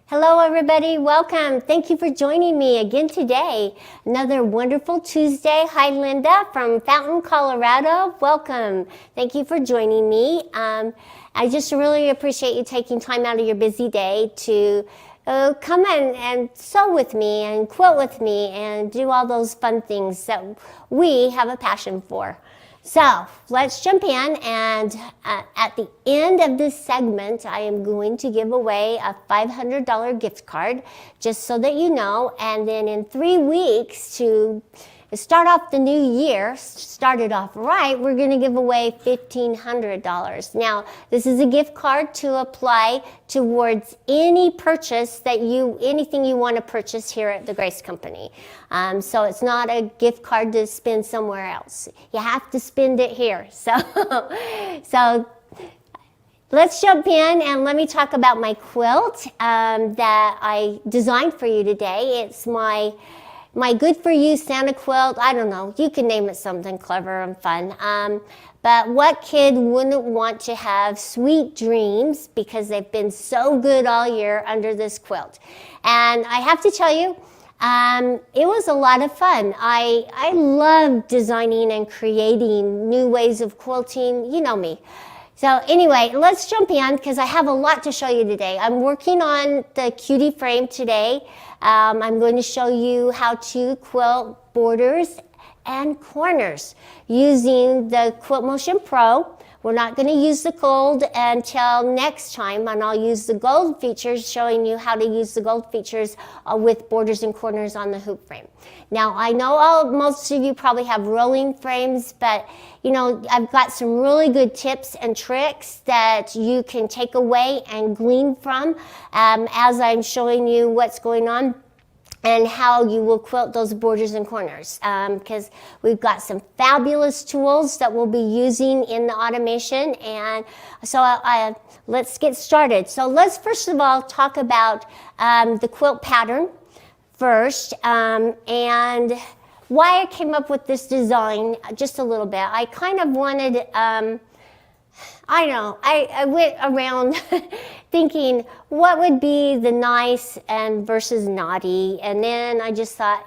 Hello everybody, welcome. Thank you for joining me again today. Another wonderful Tuesday. Hi Linda from Fountain, Colorado. Welcome. Thank you for joining me. I just really appreciate you taking time out of your busy day to come and sew with me and quilt with me and do all those fun things that we have a passion for. So let's jump in, and at the end of this segment, I am going to give away a $500 gift card, just so that you know. And then in 3 weeks, to start off the new year, start it off right, we're going to give away $1,500. Now, this is a gift card to apply towards any purchase that anything you want to purchase here at the Grace Company. So it's not a gift card to spend somewhere else. You have to spend it here. So let's jump in and let me talk about my quilt that I designed for you today. It's my good for you Santa quilt. I don't know, you can name it something clever and fun. But what kid wouldn't want to have sweet dreams because they've been so good all year under this quilt? And I have to tell you, it was a lot of fun. I love designing and creating new ways of quilting. You know me. So anyway, let's jump in because I have a lot to show you today. I'm working on the cutie frame today. I'm going to show you how to quilt borders and corners using the Quilt Motion Pro. We're not going to use the gold until next time, and I'll use the gold features, showing you how to use the gold features with borders and corners on the hoop frame. Now, I know most of you probably have rolling frames, but you know, I've got some really good tips and tricks that you can take away and glean from as I'm showing you what's going on and how you will quilt those borders and corners, because we've got some fabulous tools that we'll be using in the automation. And so let's get started. So let's first of all talk about the quilt pattern first, and why I came up with this design just a little bit. I kind of wanted, I went around thinking what would be the nice and versus naughty, and then I just thought,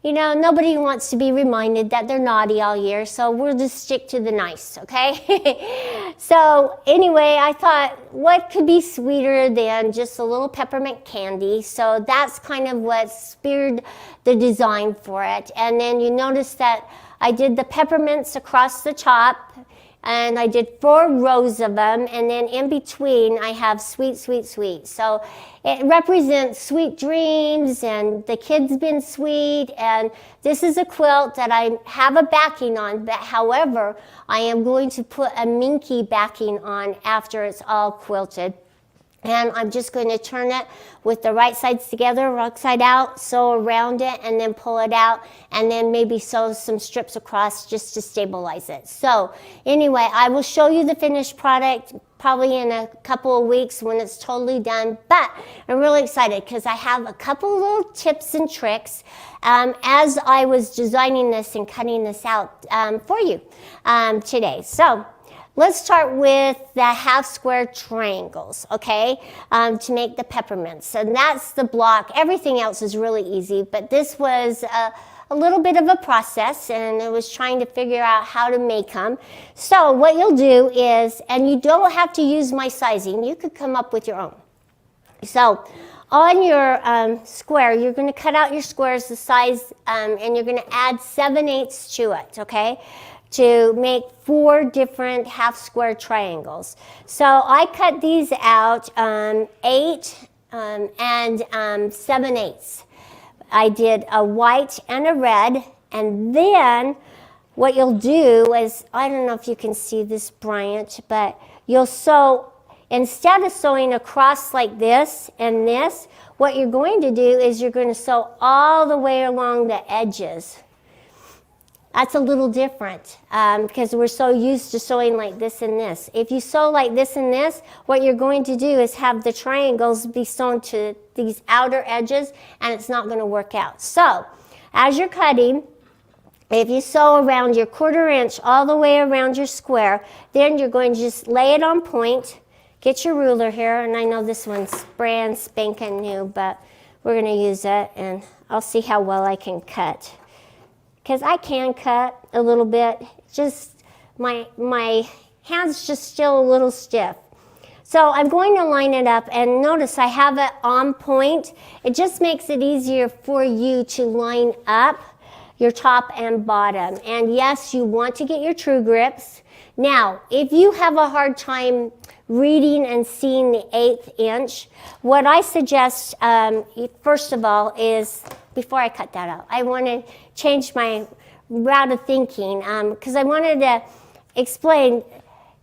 you know, nobody wants to be reminded that they're naughty all year, so we'll just stick to the nice, okay? So anyway, I thought, what could be sweeter than just a little peppermint candy? So that's kind of what speared the design for it. And then you notice that I did the peppermints across the top, and I did 4 rows of them, and then in between I have sweet, sweet, sweet. So it represents sweet dreams, and the kids been sweet, and this is a quilt that I have a backing on, but however, I am going to put a Minky backing on after it's all quilted. And I'm just going to turn it with the right sides together, wrong side out, sew around it, and then pull it out, and then maybe sew some strips across just to stabilize it. So anyway, I will show you the finished product probably in a couple of weeks when it's totally done. But I'm really excited because I have a couple little tips and tricks as I was designing this and cutting this out for you today. So let's start with the half square triangles, okay, to make the peppermints. And that's the block. Everything else is really easy, but this was a little bit of a process, and it was trying to figure out how to make them. So what you'll do is, and you don't have to use my sizing, you could come up with your own. So on your square, you're going to cut out your squares the size, and you're going to add 7/8 to it, okay, to make 4 different half square triangles. So I cut these out 8 and 7/8. I did a white and a red, and then what you'll do is, I don't know if you can see this, Bryant, but you'll sew, instead of sewing across like this and this, what you're going to do is you're going to sew all the way along the edges. That's a little different because we're so used to sewing like this and this. If you sew like this and this, what you're going to do is have the triangles be sewn to these outer edges, and it's not going to work out. So as you're cutting, if you sew around your 1/4 inch all the way around your square, then you're going to just lay it on point, get your ruler here, and I know this one's brand spanking new, but we're gonna use it, and I'll see how well I can cut. Because I can cut a little bit, just my hand's just still a little stiff. So I'm going to line it up, and notice I have it on point. It just makes it easier for you to line up your top and bottom. And yes, you want to get your true grips. Now, if you have a hard time reading and seeing the 1/8 inch, what I suggest, first of all, is, before I cut that out, I want to change my route of thinking, because I wanted to explain,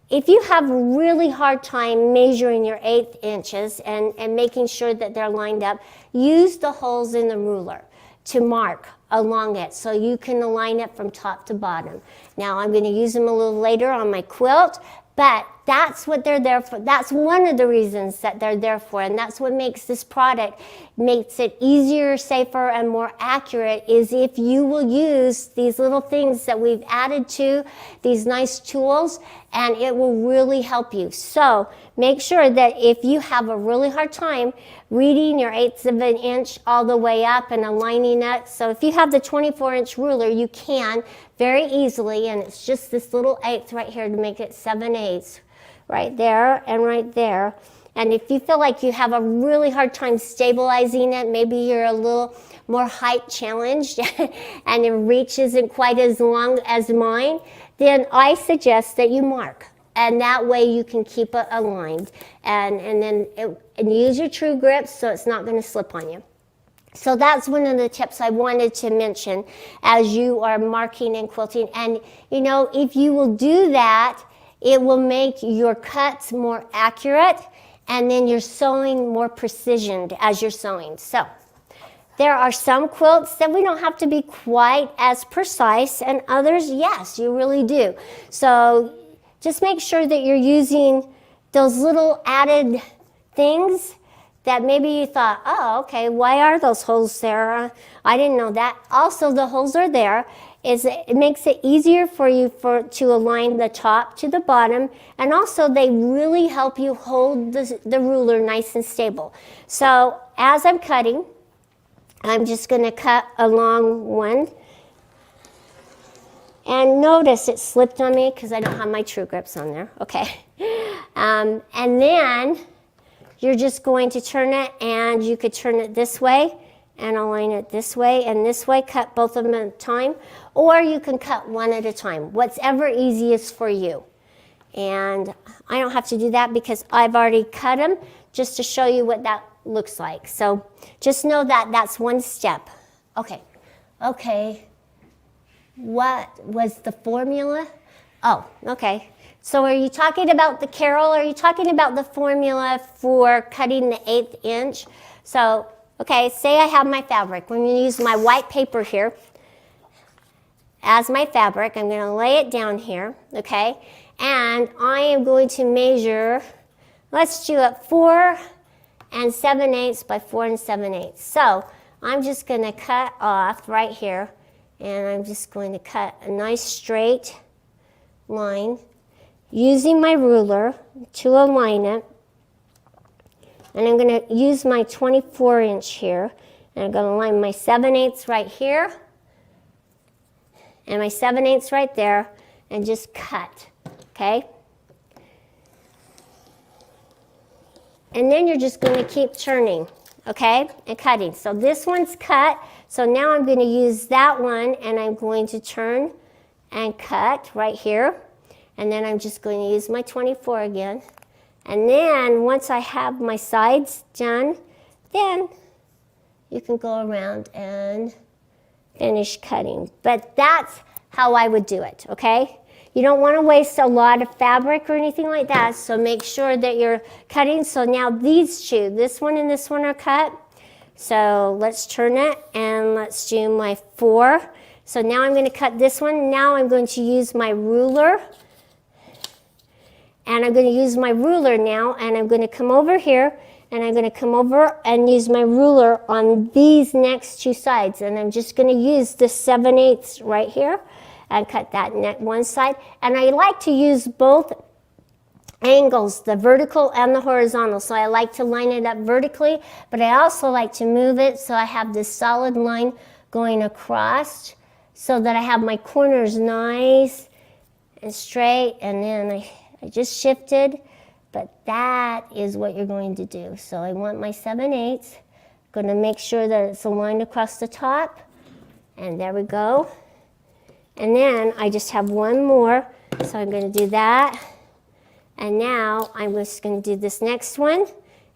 if you have a really hard time measuring your 1/8 inches and making sure that they're lined up, use the holes in the ruler to mark along it so you can align it from top to bottom. Now I'm going to use them a little later on my quilt, but that's what they're there for. That's one of the reasons that they're there for, and that's what makes this product, makes it easier, safer, and more accurate, is if you will use these little things that we've added to these nice tools, and it will really help you. So make sure that if you have a really hard time reading your 1/8 of an inch all the way up and aligning it, so if you have the 24-inch ruler, you can very easily, and it's just this little 1/8 right here to make it 7/8, right there and right there. And if you feel like you have a really hard time stabilizing it, maybe you're a little more height challenged and your reach isn't quite as long as mine, then I suggest that you mark. And that way you can keep it aligned. And use your true grips so it's not going to slip on you. So that's one of the tips I wanted to mention as you are marking and quilting. And you know, if you will do that, it will make your cuts more accurate, and then your sewing more precision as you're sewing. So there are some quilts that we don't have to be quite as precise, and others, yes, you really do. So just make sure that you're using those little added things that maybe you thought, oh, okay, why are those holes there? I didn't know that. Also, the holes are there. It makes it easier for you to align the top to the bottom, and also they really help you hold the ruler nice and stable. So as I'm cutting, I'm just going to cut along one. And notice it slipped on me because I don't have my true grips on there. Okay. And then you're just going to turn it, and you could turn it this way and align it this way and this way, cut both of them at a time, or you can cut one at a time, whatever easiest for you. And I don't have to do that because I've already cut them just to show you what that looks like. So just know that that's one step. Okay. What was the formula? Oh, okay. So are you talking about the Carol, or are you talking about the formula for cutting the 1/8 inch? So, okay, say I have my fabric. I'm going to use my white paper here as my fabric. I'm going to lay it down here, okay? And I am going to measure, let's do it 4 7/8 by 4 7/8. So I'm just going to cut off right here, and I'm just going to cut a nice straight line using my ruler to align it. And I'm going to use my 24-inch here, and I'm going to line my 7/8 right here and my 7/8 right there, and just cut, okay? And then you're just going to keep turning, okay, and cutting. So this one's cut, so now I'm going to use that one, and I'm going to turn and cut right here. And then I'm just going to use my 24 again. And then once I have my sides done, then you can go around and finish cutting. But that's how I would do it, okay? You don't want to waste a lot of fabric or anything like that, so make sure that you're cutting. So now these two, this one and this one are cut. So let's turn it, and let's do my 4. So now I'm going to cut this one. Now I'm going to use my ruler. And I'm going to use my ruler now, and I'm going to come over here, and I'm going to come over and use my ruler on these next two sides. And I'm just going to use the 7/8 right here and cut that one side. And I like to use both angles, the vertical and the horizontal. So I like to line it up vertically, but I also like to move it so I have this solid line going across so that I have my corners nice and straight, and then I just shifted, but that is what you're going to do. So I want my 7/8. Going to make sure that it's aligned across the top, and there we go. And then I just have one more, so I'm going to do that. And now I'm just going to do this next one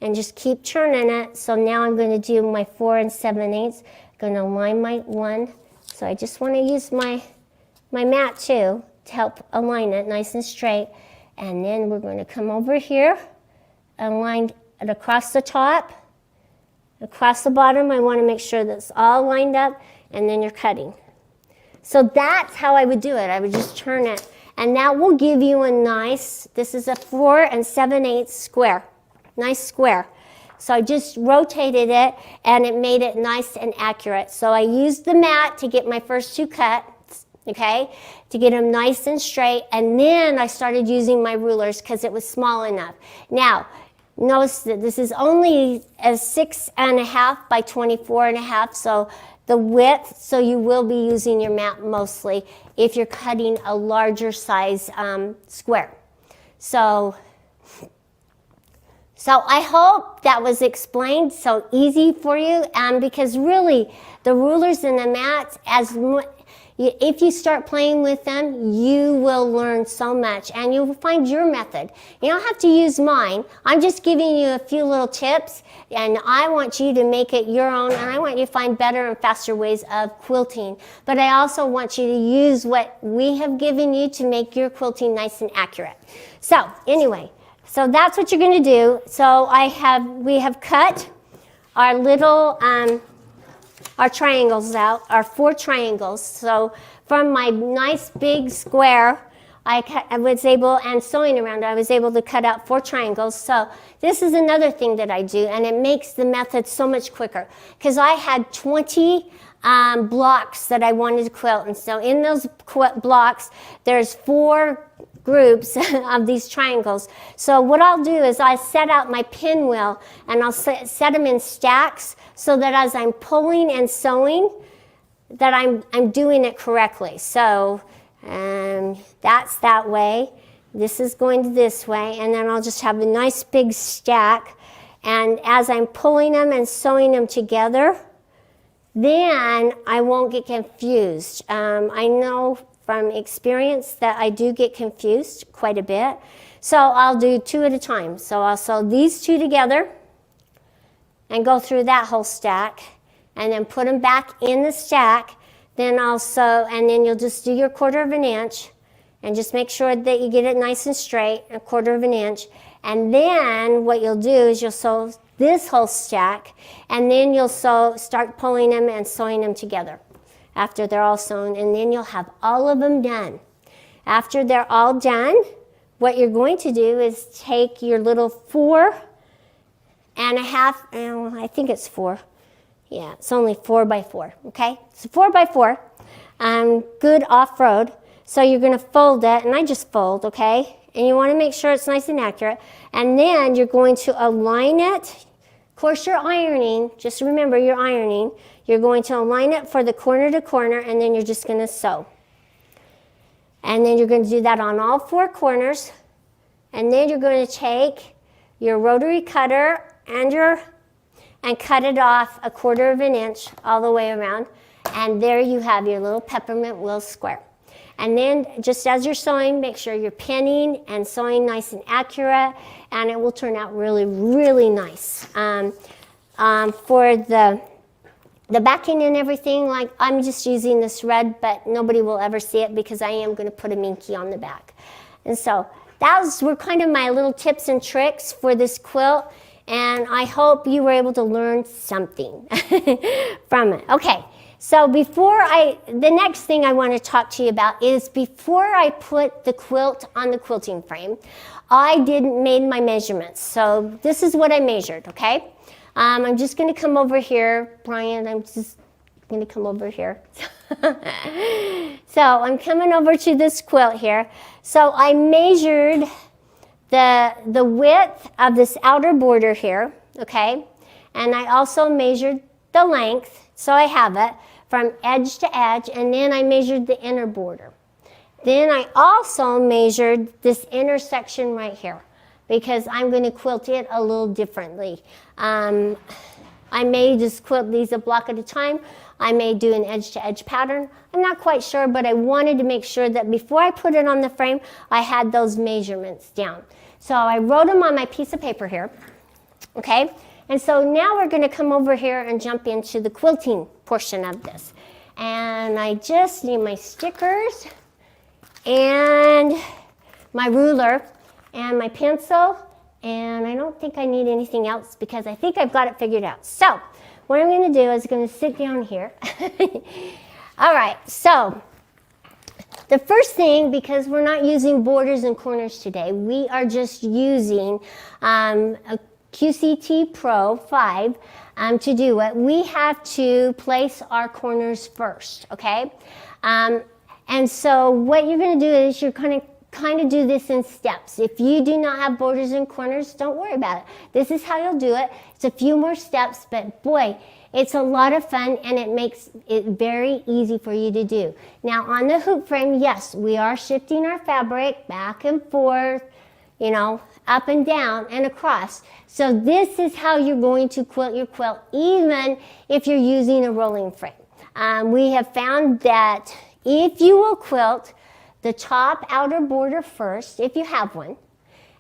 and just keep churning it. So now I'm going to do my 4 7/8. Going to align my one. So I just want to use my mat too to help align it nice and straight. And then we're going to come over here, align it across the top, across the bottom. I want to make sure that's all lined up, and then you're cutting. So that's how I would do it. I would just turn it. And that will give you a nice, this is a 4 7/8 square, nice square. So I just rotated it, and it made it nice and accurate. So I used the mat to get my first 2 cuts, okay, to get them nice and straight. And then I started using my rulers because it was small enough. Now, notice that this is only a 6.5 by 24.5, so the width, so you will be using your mat mostly if you're cutting a larger size square. So I hope that was explained so easy for you, because really the rulers and the mats, if you start playing with them, you will learn so much, and you will find your method. You don't have to use mine. I'm just giving you a few little tips, and I want you to make it your own, and I want you to find better and faster ways of quilting. But I also want you to use what we have given you to make your quilting nice and accurate. So anyway, so that's what you're going to do. So we have cut our little our triangles out, our 4 triangles. So from my nice big square, I was able, and sewing around, I was able to cut out 4 triangles. So this is another thing that I do, and it makes the method so much quicker, because I had 20 blocks that I wanted to quilt. And so in those blocks, there's 4 groups of these triangles. So what I'll do is I set out my pinwheel, and I'll set them in stacks so that as I'm pulling and sewing, that I'm doing it correctly. So that's that way. This is going this way, and then I'll just have a nice big stack. And as I'm pulling them and sewing them together, then I won't get confused. I know from experience that I do get confused quite a bit. So I'll do 2 at a time. So I'll sew these 2 together and go through that whole stack, and then put them back in the stack. Then I'll sew, and then you'll just do your 1/4 inch, and just make sure that you get it nice and straight, 1/4 inch. And then what you'll do is you'll sew this whole stack, and then you'll start pulling them and sewing them together after they're all sewn, and then you'll have all of them done. After they're all done, what you're going to do is take your little 4.5, I think it's 4. Yeah, it's only 4 by 4, okay? It's 4 by 4, good off-road. So you're gonna fold it, and I just fold, okay? And you wanna make sure it's nice and accurate. And then you're going to align it. Of course, you're ironing. Just remember, you're ironing. You're going to align it for the corner to corner, and then you're just gonna sew. And then you're gonna do that on all 4 corners. And then you're gonna take your rotary cutter and cut it off 1/4 inch all the way around. And there you have your little peppermint wheel square. And then just as you're sewing, make sure you're pinning and sewing nice and accurate, and it will turn out really, really nice. For the backing and everything, like I'm just using this red, but nobody will ever see it because I am going to put a Minky on the back. And so those were kind of my little tips and tricks for this quilt, and I hope you were able to learn something from it. Okay, so the next thing I want to talk to you about is before I put the quilt on the quilting frame, I made my measurements. So this is what I measured, okay? I'm just going to come over here, Brian, I'm just going to come over here. So I'm coming over to this quilt here. So I measured the width of this outer border here, okay? And I also measured the length, so I have it from edge to edge, and then I measured the inner border. Then I also measured this intersection right here because I'm going to quilt it a little differently. I may just quilt these a block at a time. I may do an edge-to-edge pattern. I'm not quite sure, but I wanted to make sure that before I put it on the frame, I had those measurements down. So I wrote them on my piece of paper here, okay? And so now we're going to come over here and jump into the quilting portion of this. And I just need my stickers and my ruler and my pencil, and I don't think I need anything else because I think I've got it figured out. So what I'm going to do is I'm going to sit down here. All right, so the first thing, because we're not using borders and corners today, we are just using a QCT Pro 5 to do it. We have to place our corners first, okay? And so what you're going to do is you're going to kind of do this in steps. If you do not have borders and corners, don't worry about it. This is how you'll do it. It's a few more steps, but boy, it's a lot of fun and it makes it very easy for you to do. Now on the hoop frame, yes, we are shifting our fabric back and forth, you know, up and down and across. So this is how you're going to quilt your quilt, even if you're using a rolling frame. We have found that if you will quilt the top outer border first, if you have one,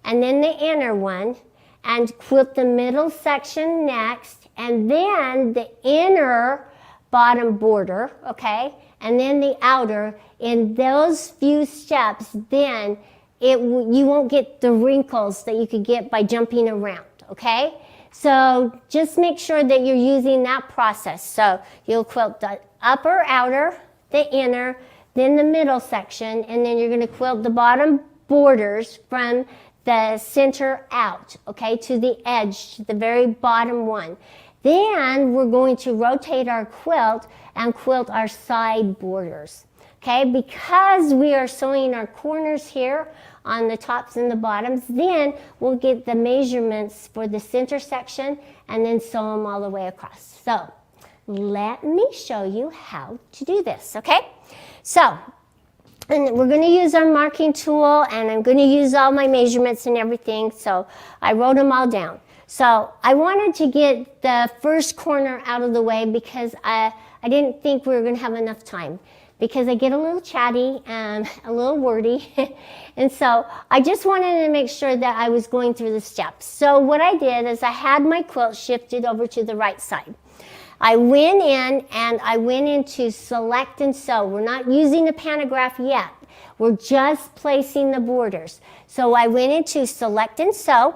and then the inner one, and quilt the middle section next, and then the inner bottom border, okay, and then the outer, in those few steps, then you won't get the wrinkles that you could get by jumping around, okay? So just make sure that you're using that process. So you'll quilt the upper outer, the inner, then the middle section, and then you're going to quilt the bottom borders from the center out, okay, to the edge, to the very bottom one. Then we're going to rotate our quilt and quilt our side borders, okay? Because we are sewing our corners here on the tops and the bottoms, then we'll get the measurements for the center section and then sew them all the way across. So let me show you how to do this, okay? So, and we're going to use our marking tool, and I'm going to use all my measurements and everything, so I wrote them all down. So I wanted to get the first corner out of the way because I didn't think we were going to have enough time, because I get a little chatty and a little wordy, and so I just wanted to make sure that I was going through the steps. So what I did is I had my quilt shifted over to the right side. I went in and I went into select and sew. We're not using the pantograph yet. We're just placing the borders. So I went into select and sew,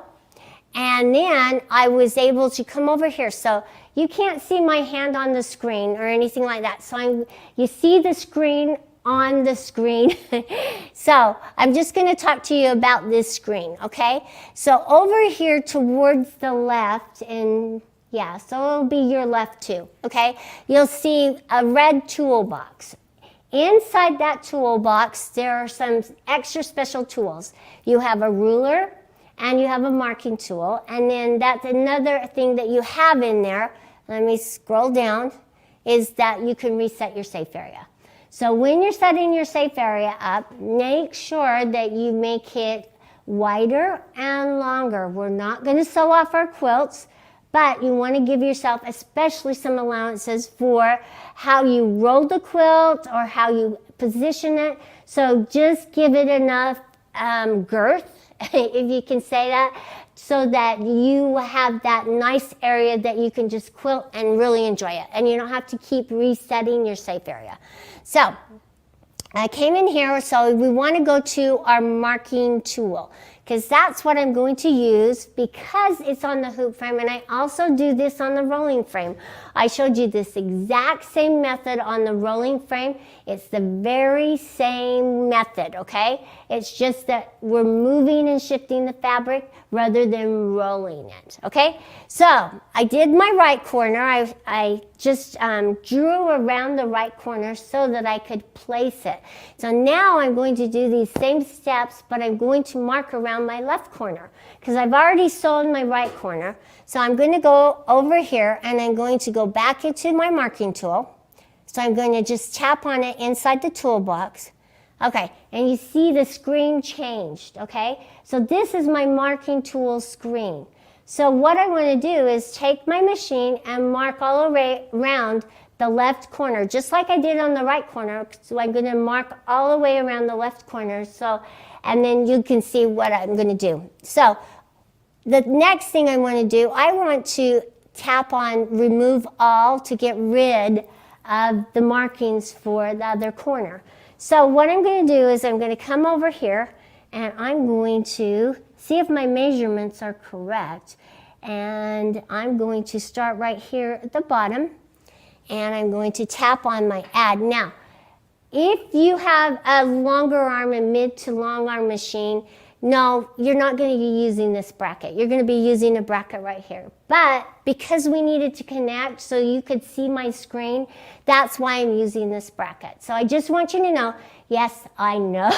and then I was able to come over here. So you can't see my hand on the screen or anything like that. So you see the screen on the screen. So I'm just going to talk to you about this screen, okay? So over here towards the left, and yeah, so it'll be your left too, okay? You'll see a red toolbox. Inside that toolbox, there are some extra special tools. You have a ruler and you have a marking tool, and then that's another thing that you have in there. Let me scroll down, is that you can reset your safe area. So when you're setting your safe area up, make sure that you make it wider and longer. We're not going to sew off our quilts, but you want to give yourself especially some allowances for how you roll the quilt or how you position it. So just give it enough girth, if you can say that, so that you have that nice area that you can just quilt and really enjoy it. And you don't have to keep resetting your safe area. So I came in here, so we want to go to our marking tool, because that's what I'm going to use because it's on the hoop frame, and I also do this on the rolling frame. I showed you this exact same method on the rolling frame. It's the very same method, okay? It's just that we're moving and shifting the fabric rather than rolling it, okay? So I did my right corner. I just drew around the right corner so that I could place it. So now I'm going to do these same steps, but I'm going to mark around around my left corner because I've already sewn my right corner. So I'm going to go over here and I'm going to go back into my marking tool. So I'm going to just tap on it inside the toolbox. Okay, and you see the screen changed, okay? So this is my marking tool screen. So what I want to do is take my machine and mark all around the left corner, just like I did on the right corner. So I'm going to mark all the way around the left corner. So, and then you can see what I'm going to do. So the next thing I want to do, I want to tap on remove all to get rid of the markings for the other corner. So what I'm going to do is I'm going to come over here and I'm going to see if my measurements are correct. And I'm going to start right here at the bottom. And I'm going to tap on my add. Now, if you have a longer arm and mid to long arm machine, no, you're not going to be using this bracket. You're going to be using a bracket right here. But because we needed to connect so you could see my screen, that's why I'm using this bracket. So I just want you to know, yes, I know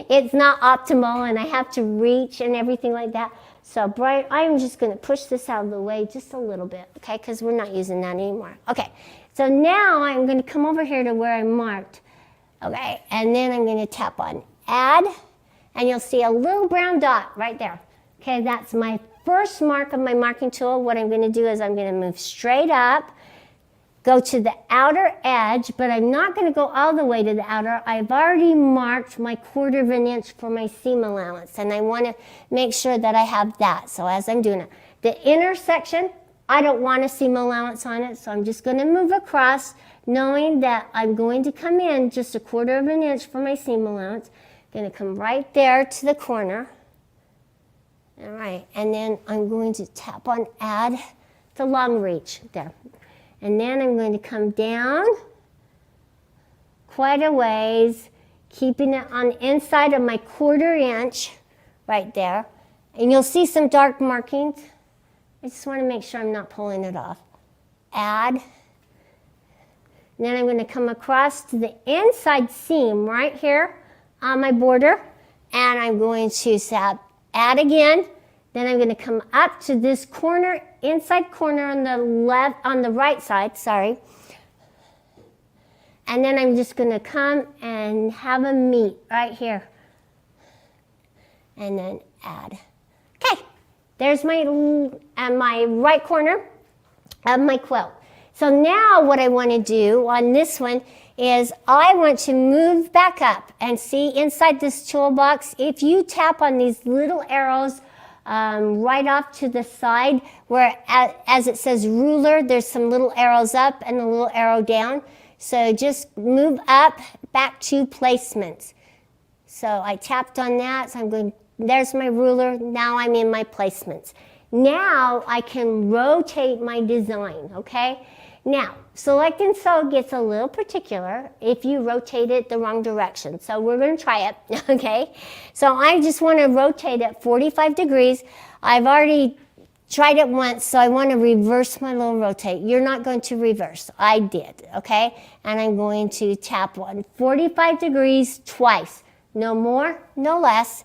it's not optimal and I have to reach and everything like that. So Brian, I'm just going to push this out of the way just a little bit, okay, because we're not using that anymore. Okay, so now I'm going to come over here to where I marked, okay, and then I'm going to tap on add, and you'll see a little brown dot right there. Okay, that's my first mark of my marking tool. What I'm going to do is I'm going to move straight up, go to the outer edge, but I'm not going to go all the way to the outer. I've already marked my 1/4 of an inch for my seam allowance, and I want to make sure that I have that. So as I'm doing it, the inner section, I don't want a seam allowance on it, so I'm just going to move across, knowing that I'm going to come in just a 1/4 of an inch for my seam allowance. Going to come right there to the corner. All right, and then I'm going to tap on add the long reach there. And then I'm going to come down quite a ways, keeping it on the inside of my 1/4 inch right there. And you'll see some dark markings. I just want to make sure I'm not pulling it off. Add. And then I'm going to come across to the inside seam right here on my border. And I'm going to tap add again. Then I'm going to come up to this corner, inside corner on the left, on the right side, sorry. And then I'm just going to come and have a meet right here. And then add. Okay, there's my right corner of my quilt. So now what I want to do on this one is I want to move back up and see inside this toolbox, if you tap on these little arrows right off to the side where as it says ruler, there's some little arrows up and a little arrow down. So just move up back to placements. So I tapped on that, so I'm going, there's my ruler, now I'm in my placements. Now I can rotate my design, okay? Now, select and sew gets a little particular if you rotate it the wrong direction. So we're going to try it, okay? So I just want to rotate it 45 degrees. I've already tried it once, so I want to reverse my little rotate. You're not going to reverse. I did, okay? And I'm going to tap 45 degrees twice. No more, no less.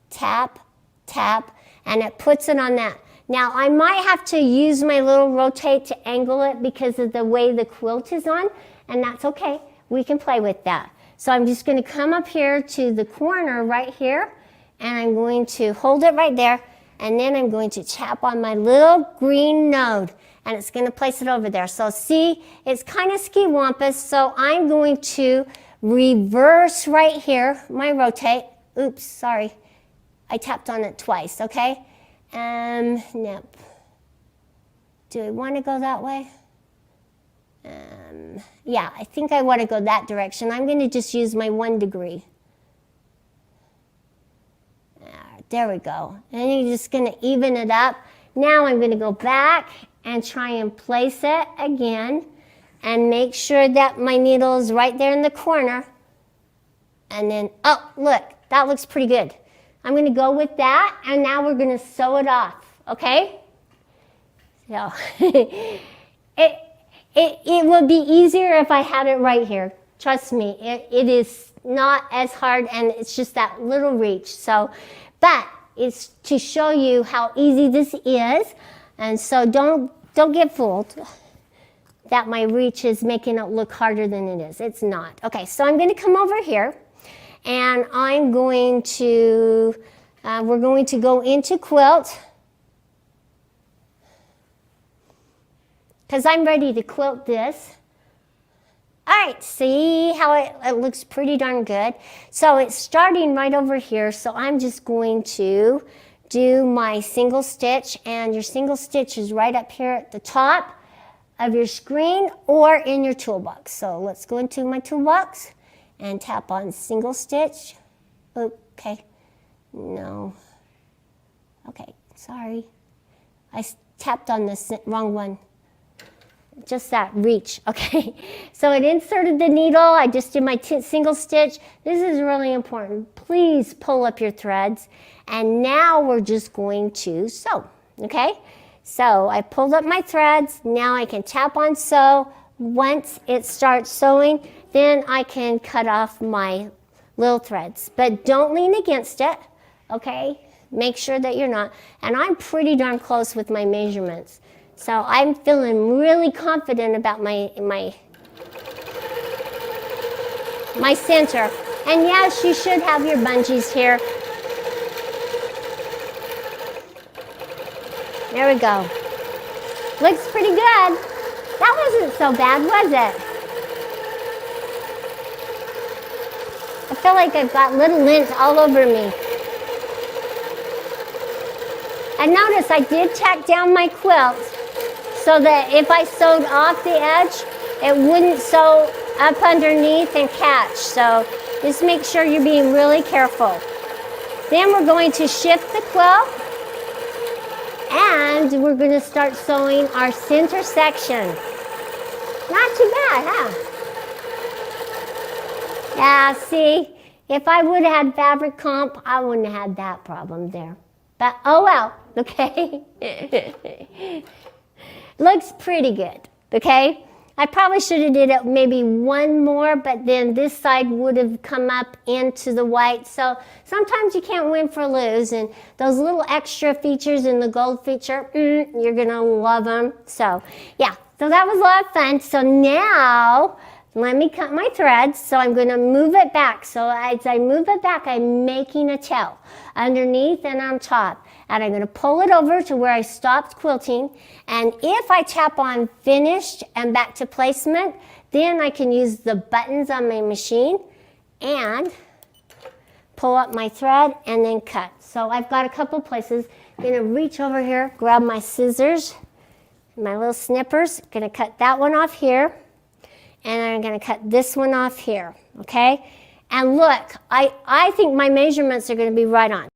Tap, tap, and it puts it on that. Now, I might have to use my little rotate to angle it because of the way the quilt is on, and that's okay. We can play with that. So I'm just going to come up here to the corner right here, and I'm going to hold it right there, and then I'm going to tap on my little green node, and it's going to place it over there. So see, it's kind of ski-wampus, so I'm going to reverse right here, my rotate. Oops, sorry. I tapped on it twice, okay? Nope. Do I want to go that way? Yeah, I think I want to go that direction. I'm going to just use my 1 degree. There we go. And you're just going to even it up. Now I'm going to go back and try and place it again and make sure that my needle is right there in the corner. And then, oh, look, that looks pretty good. I'm going to go with that, and now we're going to sew it off, okay? So it would be easier if I had it right here. Trust me, it is not as hard, and it's just that little reach. So, but it's to show you how easy this is. And so don't get fooled that my reach is making it look harder than it is. It's not. Okay, so I'm going to come over here, and I'm going to, we're going to go into quilt, because I'm ready to quilt this. All right, see how it looks pretty darn good. So it's starting right over here, so I'm just going to do my single stitch, and your single stitch is right up here at the top of your screen or in your toolbox. So let's go into my toolbox and tap on single stitch. Okay, no. Okay, sorry. I tapped on the wrong one. Just that reach, okay. So it inserted the needle. I just did my single stitch. This is really important. Please pull up your threads. And now we're just going to sew, okay? So I pulled up my threads. Now I can tap on sew. Once it starts sewing, then I can cut off my little threads. But don't lean against it, okay? Make sure that you're not. And I'm pretty darn close with my measurements. So I'm feeling really confident about my center. And yes, you should have your bungees here. There we go. Looks pretty good. That wasn't so bad, was it? I feel like I've got little lint all over me. And notice I did tack down my quilt so that if I sewed off the edge, it wouldn't sew up underneath and catch. So just make sure you're being really careful. Then we're going to shift the quilt, and we're going to start sewing our center section. Not too bad, huh? Yeah, see, if I would have had fabric comp, I wouldn't have had that problem there. But oh well, okay? Looks pretty good, okay? I probably should have did it maybe one more, but then this side would have come up into the white. So sometimes you can't win for lose, and those little extra features in the gold feature, you're gonna love them. So yeah, so that was a lot of fun. So now let me cut my threads. So I'm gonna move it back. So as I move it back, I'm making a tail underneath and on top. And I'm going to pull it over to where I stopped quilting. And if I tap on finished and back to placement, then I can use the buttons on my machine and pull up my thread and then cut. So I've got a couple places. I'm going to reach over here, grab my scissors, my little snippers. Going to cut that one off here. And I'm going to cut this one off here, okay? And look, I think my measurements are going to be right on.